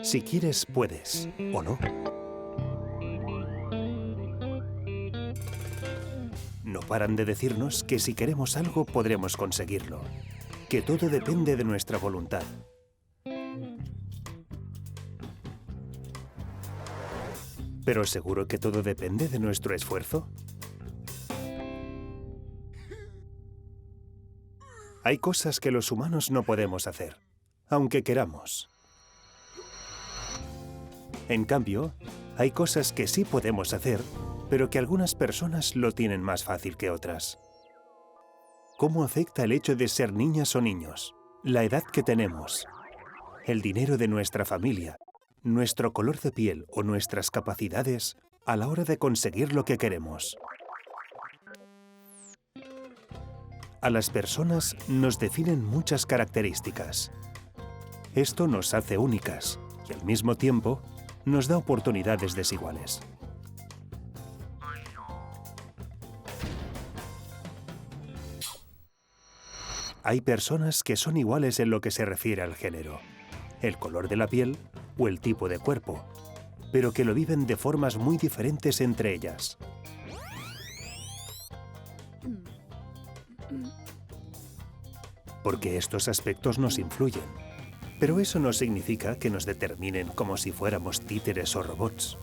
Si quieres, puedes, ¿o no? No paran de decirnos que si queremos algo podremos conseguirlo, que todo depende de nuestra voluntad. ¿Pero seguro que todo depende de nuestro esfuerzo? Hay cosas que los humanos no podemos hacer, aunque queramos. En cambio, hay cosas que sí podemos hacer, pero que algunas personas lo tienen más fácil que otras. ¿Cómo afecta el hecho de ser niñas o niños, la edad que tenemos, el dinero de nuestra familia, nuestro color de piel o nuestras capacidades a la hora de conseguir lo que queremos? A las personas nos definen muchas características. Esto nos hace únicas y al mismo tiempo nos da oportunidades desiguales. Hay personas que son iguales en lo que se refiere al género, el color de la piel o el tipo de cuerpo, pero que lo viven de formas muy diferentes entre ellas. Porque estos aspectos nos influyen, pero eso no significa que nos determinen como si fuéramos títeres o robots.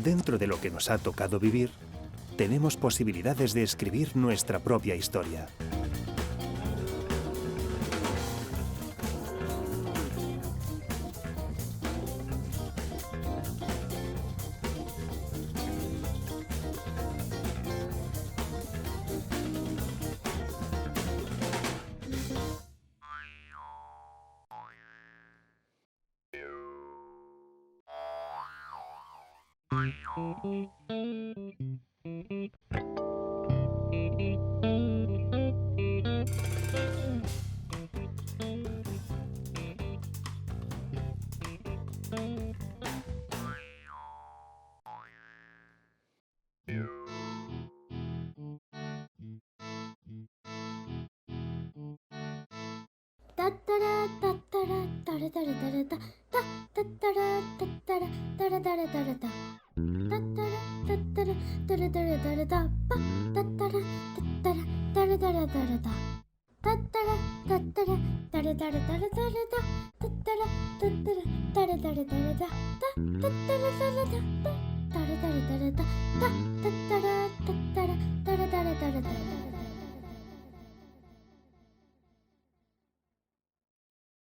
Dentro de lo que nos ha tocado vivir, tenemos posibilidades de escribir nuestra propia historia.